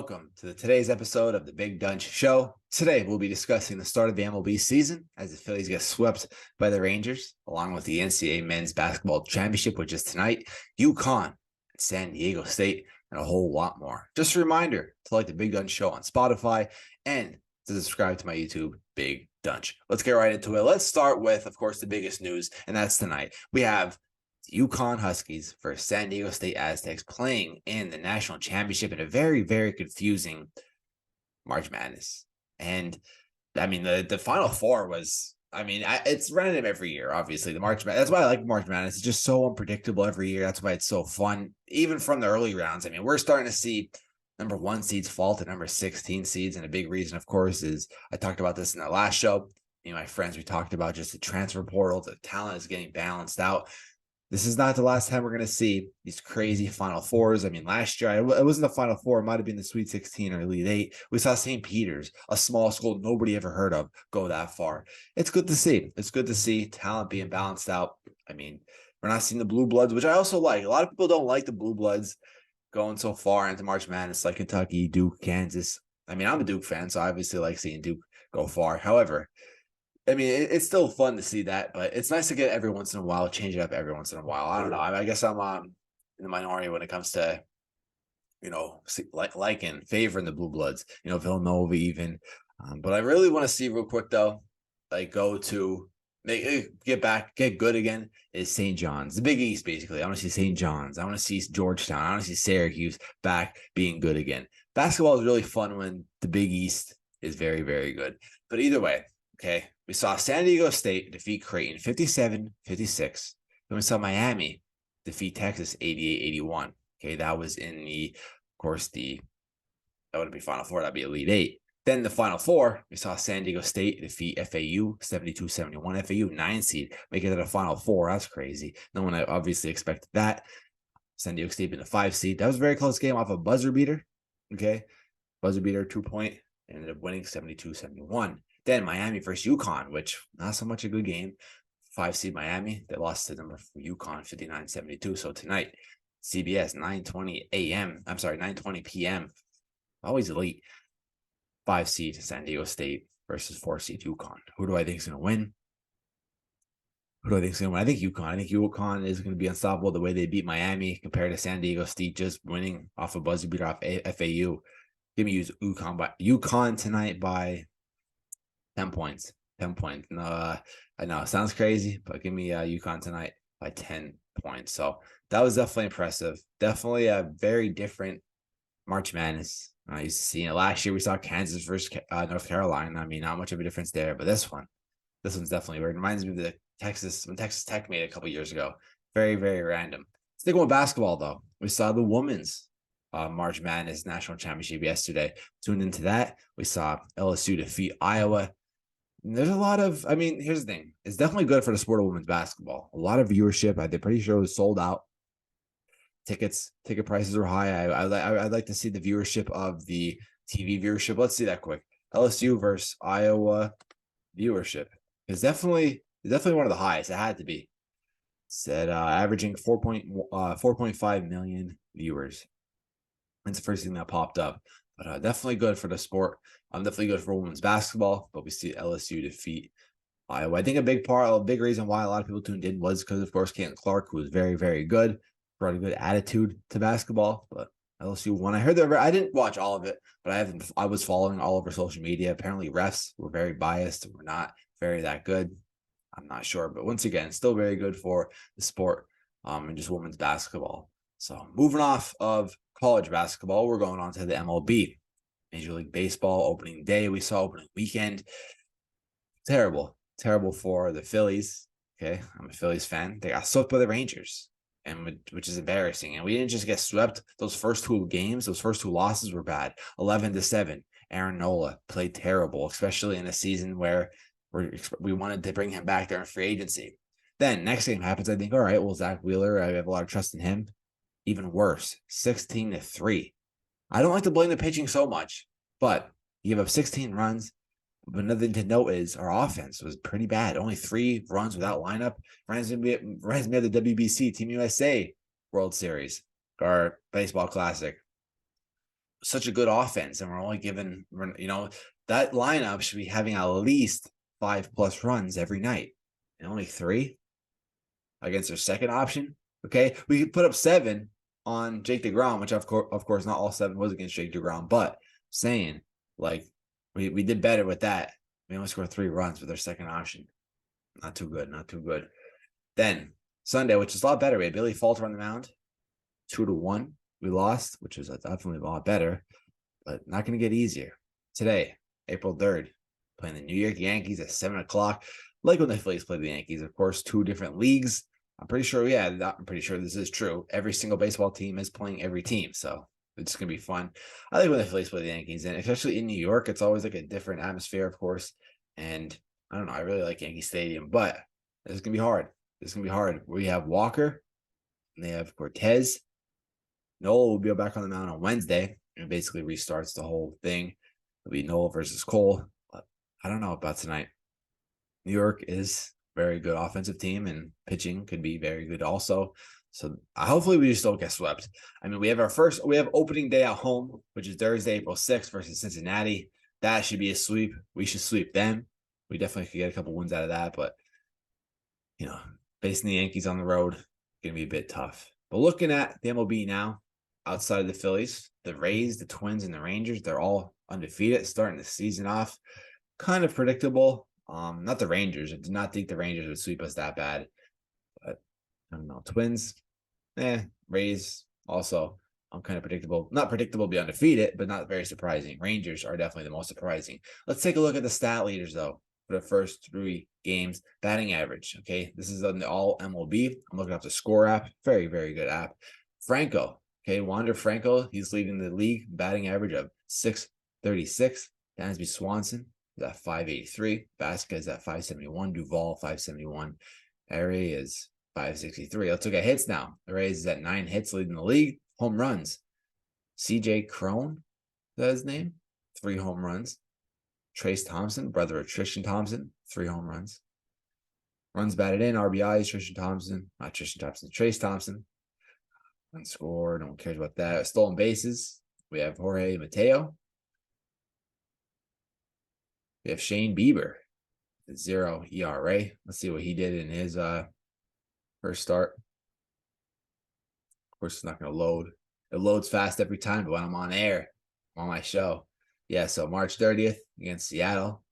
welcome to today's episode of the Big Donch Show. Today, we'll be discussing the start of the MLB season as the Phillies get swept by the Rangers, along with the NCAA Men's Basketball Championship, which is tonight, UConn, San Diego State, and a whole lot more. Just a reminder to like the Big Donch Show on Spotify and to subscribe to my YouTube, Big Donch. Let's get right into it. Let's start with, of course, the biggest news, and that's tonight. We have UConn Huskies versus San Diego State Aztecs playing in the national championship in a very, very confusing March Madness. And I mean, the Final Four was, it's random every year, obviously. The March Madness, that's why I like March Madness. It's just so unpredictable every year. That's why it's so fun, even from the early rounds. I mean, we're starting to see number 1 seeds fall to number 16 seeds. And a big reason, of course, is I talked about this in the last show. Me and my friends, we talked about just the transfer portal. The talent is getting balanced out. This is not the last time we're going to see these crazy Final Fours. I mean, last year, it wasn't the Final Four. It might have been the Sweet 16 or Elite 8. We saw St. Peter's, a small school nobody ever heard of, go that far. It's good to see. It's good to see talent being balanced out. I mean, we're not seeing the Blue Bloods, which I also like. A lot of people don't like the Blue Bloods going so far into March Madness, like Kentucky, Duke, Kansas. I mean, I'm a Duke fan, so I obviously like seeing Duke go far. However, I mean, it's still fun to see that, but it's nice to get every once in a while, change it up every once in a while. I don't know. I guess I'm in the minority when it comes to, liking, favoring the Blue Bloods, Villanova even. But I really want to see real quick, though, go to get good again is St. John's, the Big East, basically. I want to see St. John's. I want to see Georgetown. I want to see Syracuse back being good again. Basketball is really fun when the Big East is very, very good. But either way, okay, we saw San Diego State defeat Creighton 57-56. Then we saw Miami defeat Texas 88-81. Okay, that was in that wouldn't be Final Four, that'd be Elite 8. Then the Final Four, we saw San Diego State defeat FAU 72-71. FAU 9 seed, make it to the Final Four. That's crazy. No one obviously expected that. San Diego State being the 5 seed. That was a very close game off a buzzer beater. Okay, buzzer beater 2-point. Ended up winning 72-71. Then Miami versus UConn, which not so much a good game. 5 seed Miami, they lost to number UConn 59-72. So tonight, CBS 9:20 p.m. Always elite. 5 seed San Diego State versus 4 seed UConn. Who do I think is going to win? I think UConn. I think UConn is going to be unstoppable the way they beat Miami compared to San Diego State just winning off a buzzer beater off FAU. Give me UConn tonight by 10 points. 10 points. No, I know it sounds crazy, but give me UConn tonight by 10 points. So that was definitely impressive. Definitely a very different March Madness. I used to see it last year. We saw Kansas versus North Carolina. I mean, not much of a difference there, but this one's definitely weird. It reminds me of when Texas Tech made it a couple years ago. Very, very random. Sticking with basketball, though, we saw the women's March Madness National Championship yesterday. Tuned into that. We saw LSU defeat Iowa. And there's a lot of, here's the thing. It's definitely good for the sport of women's basketball. A lot of viewership. I'm pretty sure it was sold out. Ticket prices are high. I'd like to see the viewership of the TV viewership. Let's see that quick. LSU versus Iowa viewership. It's definitely one of the highest. It had to be. Said averaging 4.5 million viewers. That's the first thing that popped up. But definitely good for the sport. Definitely good for women's basketball. But we see LSU defeat Iowa. I think a big reason why a lot of people tuned in was because, of course, Caitlin Clark, who was very, very good, brought a good attitude to basketball. But LSU won. I didn't watch all of it, but I was following all over social media. Apparently, refs were very biased. Were not very that good. I'm not sure, but once again, still very good for the sport and just women's basketball. So moving off of college basketball, we're going on to the MLB. Major League Baseball opening day. We saw opening weekend. Terrible for the Phillies. Okay, I'm a Phillies fan. They got swept by the Rangers, which is embarrassing. And we didn't just get swept. Those first 2 games, those first 2 losses were bad. 11-7. Aaron Nola played terrible, especially in a season where we wanted to bring him back there in free agency. Then next game happens. I think, all right, well, Zach Wheeler, I have a lot of trust in him. Even worse, 16-3. I don't like to blame the pitching so much, but you give up 16 runs. But another thing to note is our offense was pretty bad. Only 3 runs without lineup. Reminds me of the WBC Team USA World Series or Baseball Classic. such a good offense, and we're only given, that lineup should be having at least 5+ runs every night, and only 3 against their second option. Okay, we could put up 7 on Jake DeGrom, which of course, not all 7 was against Jake DeGrom, but saying like we did better with that. We only scored 3 runs with our second option. Not too good, not too good. Then Sunday, which is a lot better. We had Billy Falter on the mound, 2-1. We lost, which was definitely a lot better, but not going to get easier. Today, April 3rd, playing the New York Yankees at 7 o'clock. Like when the Phillies play the Yankees, of course, 2 different leagues. I'm pretty sure this is true. Every single baseball team is playing every team, so it's going to be fun. I like when the Phillies play the Yankees, and especially in New York, it's always like a different atmosphere, of course. And I don't know, I really like Yankee Stadium, but it's going to be hard. It's going to be hard. We have Walker, and they have Cortez. Nola will be back on the mound on Wednesday, and basically restarts the whole thing. It'll be Nola versus Cole, but I don't know about tonight. New York is a very good offensive team, and pitching could be very good also. So hopefully we just don't get swept. I mean, we have opening day at home, which is Thursday, April 6th versus Cincinnati. That should be a sweep. We should sweep them. We definitely could get a couple wins out of that, but facing the Yankees on the road, going to be a bit tough. But looking at the MLB now, outside of the Phillies, the Rays, the Twins, and the Rangers, they're all undefeated, starting the season off kind of predictable. Not the Rangers. I did not think the Rangers would sweep us that bad. But I don't know. Twins, Rays also kind of predictable. Not predictable to be undefeated, but not very surprising. Rangers are definitely the most surprising. Let's take a look at the stat leaders, though, for the first 3 games. Batting average, okay? This is on the all MLB. I'm looking up the score app. Very, very good app. Franco, okay? Wander Franco, he's leading the league. Batting average of .636. Dansby Swanson is at .583. Vasquez at .571. Duvall, .571. Array is .563. Let's look at hits now. The Rays is at 9 hits, leading the league. Home runs. CJ Crone, is that his name? 3 home runs. Trace Thompson, brother of Tristan Thompson, 3 home runs. Runs batted in, RBIs, Trace Thompson. Unscored, no one cares about that. Stolen bases, we have Jorge Mateo. We have Shane Bieber, 0 ERA. Let's see what he did in his first start. Of course, it's not going to load. It loads fast every time, but when I'm on air, on my show. Yeah, so March 30th against Seattle.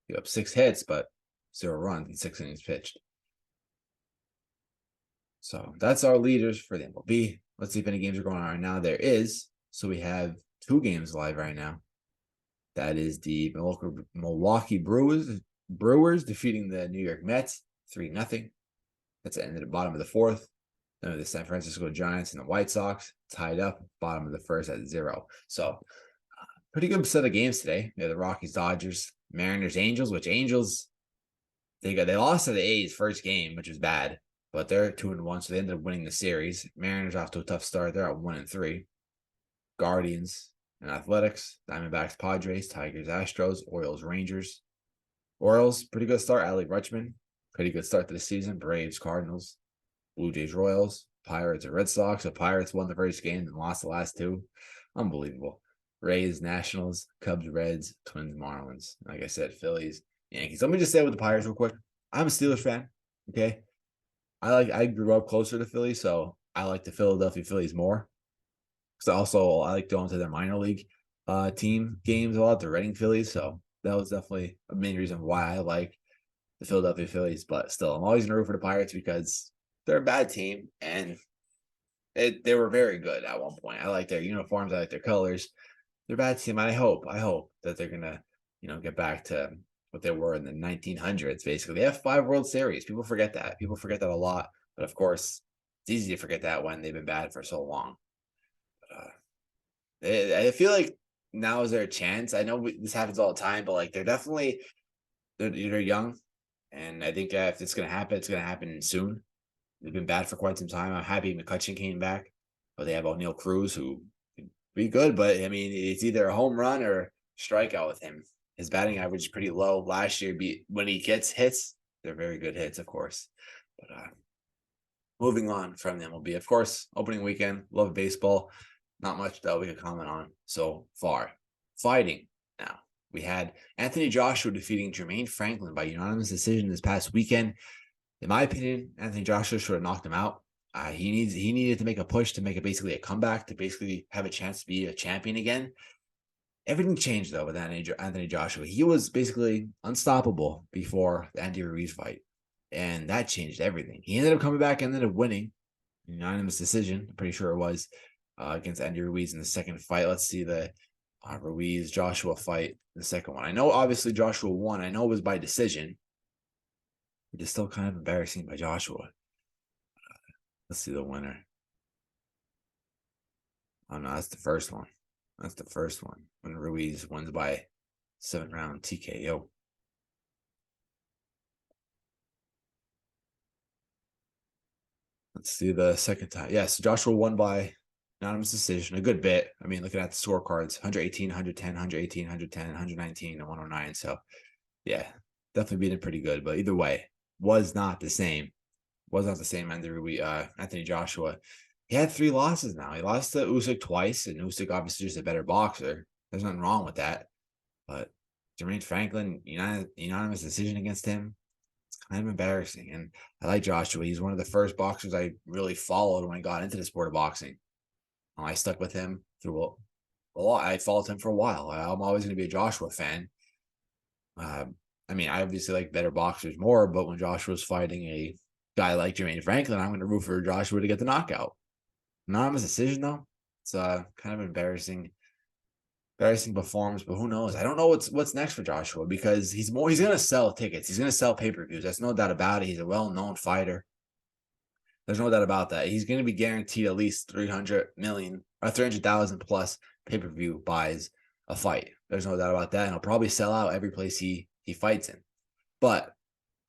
You have 6 hits, but 0 runs in 6 innings pitched. So that's our leaders for the MLB. Let's see if any games are going on right now. There is. So we have 2 games live right now. That is the Milwaukee Brewers defeating the New York Mets 3-0. That's the end of the bottom of the 4th. Then the San Francisco Giants and the White Sox tied up, bottom of the 1st at 0. So pretty good set of games today. We have the Rockies, Dodgers, Mariners, Angels, which Angels, they lost to the A's first game, which was bad, but they're 2-1, so they ended up winning the series. Mariners off to a tough start. They're at 1-3. Guardians and Athletics, Diamondbacks, Padres, Tigers, Astros, Orioles, Rangers. Orioles, pretty good start. Adley Rutschman, pretty good start to the season. Braves, Cardinals, Blue Jays, Royals, Pirates, and Red Sox. The Pirates won the first game and lost the last 2. Unbelievable. Rays, Nationals, Cubs, Reds, Twins, Marlins. Like I said, Phillies, Yankees. Let me just say with the Pirates real quick. I'm a Steelers fan. Okay. I grew up closer to Philly, so I like the Philadelphia Phillies more. Because I like going to their minor league team games a lot, the Reading Phillies. So that was definitely a main reason why I like the Philadelphia Phillies. But still, I'm always going to root for the Pirates because they're a bad team, and they were very good at one point. I like their uniforms. I like their colors. They're a bad team. I hope that they're gonna, get back to what they were in the 1900s. Basically, they have 5 World Series. People forget that. People forget that a lot. But of course, it's easy to forget that when they've been bad for so long. But, I feel like now is their chance. I know this happens all the time, but like they're young, and I think if it's gonna happen, it's gonna happen soon. They've been bad for quite some time. I'm happy McCutchen came back, but they have O'Neal Cruz who can be good. But I mean, it's either a home run or strikeout with him. His batting average is pretty low. Last year, when he gets hits, they're very good hits, of course. But moving on from the MLB, of course, opening weekend, love baseball. Not much that we could comment on so far. Fighting now. We had Anthony Joshua defeating Jermaine Franklin by unanimous decision this past weekend. In my opinion, Anthony Joshua should have knocked him out. He needed to make a push to make it basically a comeback to basically have a chance to be a champion again. Everything changed though with Anthony Joshua. He was basically unstoppable before the Andy Ruiz fight, and that changed everything. He ended up coming back and ended up winning, unanimous decision. I'm pretty sure it was against Andy Ruiz in the second fight. Let's see the Ruiz Joshua fight, the second one. I know obviously Joshua won. I know it was by decision. It's still kind of embarrassing by Joshua. Let's see the winner. Oh no, that's the first one. That's the first one when Ruiz wins by 7-round TKO. Let's see the second time. Yes, Joshua won by unanimous decision. A good bit. I mean, looking at the scorecards, 118, 110, 118, 110, 119, and 109. So, yeah, definitely beating pretty good. But either way, was not the same. Was not the same Anthony Joshua. He had 3 losses now. He lost to Usyk twice, and Usyk obviously just a better boxer. There's nothing wrong with that. But Jermaine Franklin, unanimous decision against him. It's kind of embarrassing. And I like Joshua. He's one of the first boxers I really followed when I got into the sport of boxing. I stuck with him through a lot. I followed him for a while. I'm always going to be a Joshua fan. I mean, I obviously like better boxers more, but when Joshua's fighting a guy like Jermaine Franklin, I'm going to root for Joshua to get the knockout. Anonymous decision though. It's kind of embarrassing performance, but who knows? I don't know what's next for Joshua because he's going to sell tickets. He's going to sell pay-per-views. That's no doubt about it. He's a well-known fighter. There's no doubt about that. He's going to be guaranteed at least 300 million or 300,000 plus pay-per-view buys a fight. There's no doubt about that. And he'll probably sell out every place he fights in. But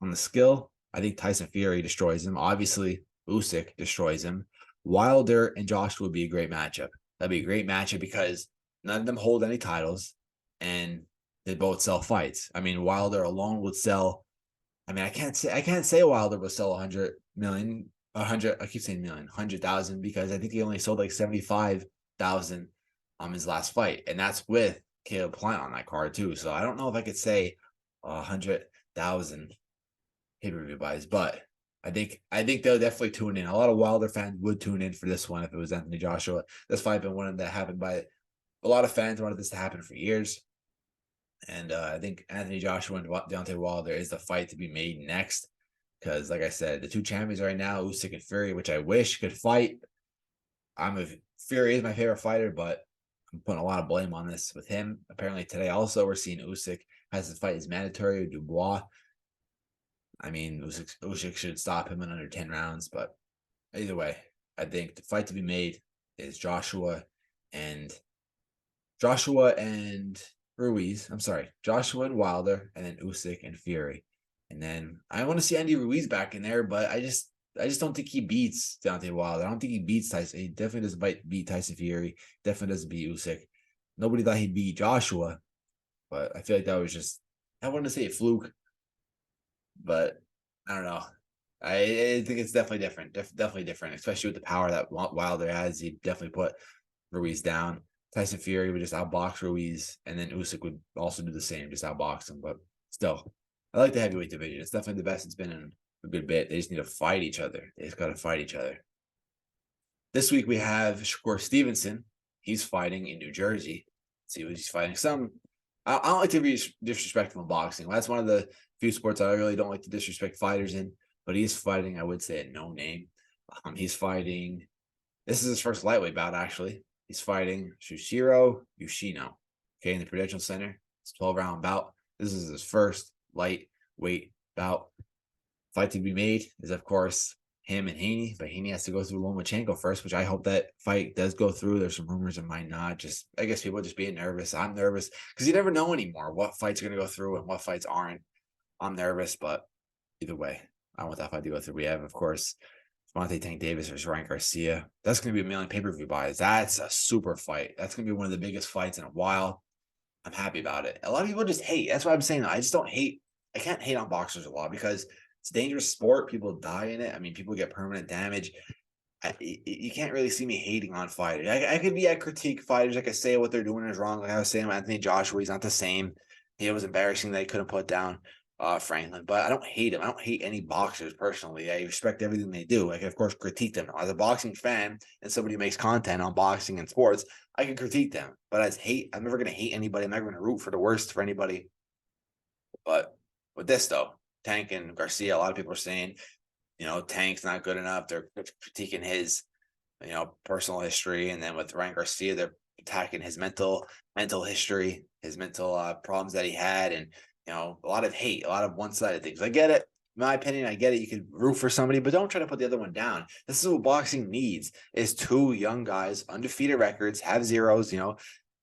on the skill, I think Tyson Fury destroys him. Obviously, Usyk destroys him. Wilder and Joshua would be a great matchup. That'd be a great matchup because none of them hold any titles and they both sell fights. I mean, Wilder alone would sell. I mean, I can't say Wilder would sell 100 million, 100. I keep saying million, 100,000 because I think he only sold like 75,000 on his last fight, and that's with Caleb Plant on that card too. So I don't know if I could say 100,000 pay-per-view buys, but I think they'll definitely tune in. A lot of Wilder fans would tune in for this one if it was Anthony Joshua. This fight been one that happened by a lot of fans wanted this to happen for years. And I think Anthony Joshua and Deontay Wilder is the fight to be made next. Because, like I said, the two champions right now, Usyk and Fury, which I wish could fight. Fury is my favorite fighter, but I'm putting a lot of blame on this with him. Apparently today also we're seeing Usyk has to fight his mandatory with Dubois. I mean, Usyk should stop him in under 10 rounds, but either way, I think the fight to be made is Joshua and Ruiz. I'm sorry, Joshua and Wilder, and then Usyk and Fury. And then I want to see Andy Ruiz back in there, but I just don't think he beats Deontay Wilder. I don't think he beats Tyson. He definitely doesn't beat Tyson Fury. Definitely doesn't beat Usyk. Nobody thought he'd beat Joshua, but I feel like that was just, I want to say a fluke, but I don't know. I think it's definitely different. Definitely different, especially with the power that Wilder has. He definitely put Ruiz down. Tyson Fury would just outbox Ruiz, and then Usyk would also do the same, just outbox him. But still, I like the heavyweight division. It's definitely the best it's been in a good bit. They just need to fight each other. They just got to fight each other. This week we have Shakur Stevenson. He's fighting in New Jersey. Let's see what he's fighting. I don't like to be disrespectful in boxing. That's one of the few sports I really don't like to disrespect fighters in. But he's fighting, I would say, a no name. He's fighting. This is his first lightweight bout, actually. He's fighting Shushiro Yoshino. Okay, in the Prudential Center. It's a 12-round bout. This is his first lightweight bout. Fight to be made is, of course, him and Haney, but Haney has to go through Lomachenko first, which I hope that fight does go through. There's some rumors it might not. I guess people just being nervous. I'm nervous because you never know anymore what fights are going to go through and what fights aren't. I'm nervous, but either way, I want that fight to go through. We have, of course, Monte Tank Davis versus Ryan Garcia. That's going to be a million pay-per-view buys. That's a super fight. That's going to be one of the biggest fights in a while. I'm happy about it. A lot of people just hate. That's what I'm saying. I just don't hate. I can't hate on boxers a lot because it's a dangerous sport. People die in it. I mean, people get permanent damage. you can't really see me hating on fighters. I critique fighters. Like I say what they're doing is wrong. Like I was saying, Anthony Joshua, he's not the same. It was embarrassing that he couldn't put down Franklin, but I don't hate him. I don't hate any boxers personally. I respect everything they do. I can, of course, critique them. As a boxing fan and somebody who makes content on boxing and sports, I can critique them. But as hate, I'm never going to hate anybody. I'm never going to root for the worst for anybody. But with this, though, Tank and Garcia, a lot of people are saying, Tank's not good enough. They're critiquing his, personal history. And then with Ryan Garcia, they're attacking his mental history, his mental problems that he had. And, a lot of hate, a lot of one-sided things. I get it. In my opinion, I get it. You can root for somebody, but don't try to put the other one down. This is what boxing needs, is two young guys, undefeated records, have zeros, they're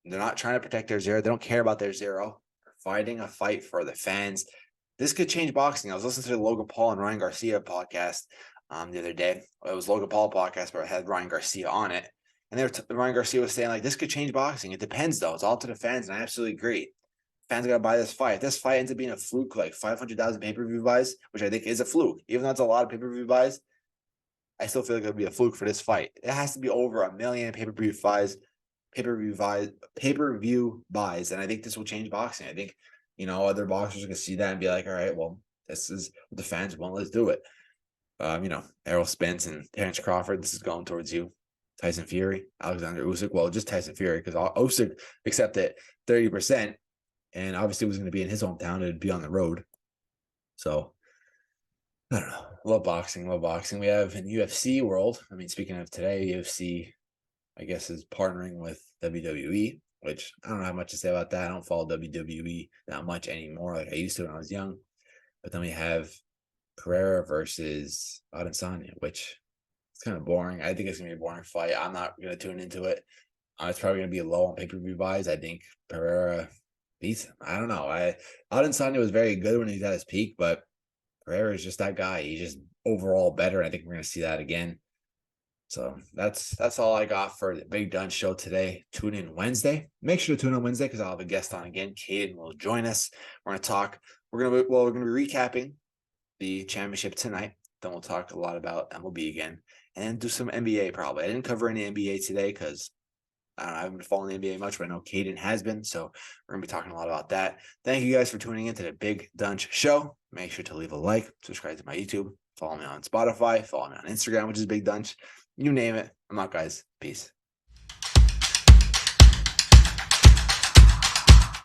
not trying to protect their zero. They don't care about their zero. They're fighting a fight for the fans. This could change boxing. I was listening to the Logan Paul and Ryan Garcia podcast the other day. It was Logan Paul podcast, but I had Ryan Garcia on it. And Ryan Garcia was saying, this could change boxing. It depends, though. It's all to the fans, and I absolutely agree. Fans got to buy this fight. If this fight ends up being a fluke, like 500,000 pay-per-view buys, which I think is a fluke, even though it's a lot of pay-per-view buys, I still feel like it'll be a fluke for this fight. It has to be over 1 million pay-per-view buys, pay-per-view buys, and I think this will change boxing. I think, other boxers can see that and be like, all right, well, this is what the fans want. Let's do it. Errol Spence and Terrence Crawford, this is going towards you. Tyson Fury, Alexander Usyk. Well, just Tyson Fury, because Usyk accepted 30%. And obviously it was going to be in his hometown. It would be on the road. So, I don't know. Love boxing. We have in UFC world. I mean, speaking of today, UFC, I guess, is partnering with WWE, which I don't have much to say about that. I don't follow WWE that much anymore like I used to when I was young. But then we have Pereira versus Adesanya, which is kind of boring. I think it's going to be a boring fight. I'm not going to tune into it. It's probably going to be low on pay-per-view buys. I think Pereira beats him. I don't know. Adesanya was very good when he was at his peak, but Pereira is just that guy. He's just overall better. I think we're going to see that again. So that's all I got for the Big Donch show today. Tune in Wednesday. Make sure to tune in Wednesday because I'll have a guest on again. Caden will join us. We're going to talk. We're going to be recapping the championship tonight. Then we'll talk a lot about MLB again and then do some NBA probably. I didn't cover any NBA today because I haven't been following the NBA much, but I know Caden has been, so we're going to be talking a lot about that. Thank you guys for tuning in to the Big Donch show. Make sure to leave a like, subscribe to my YouTube, follow me on Spotify, follow me on Instagram, which is Big Donch. You name it. I'm out, guys. Peace.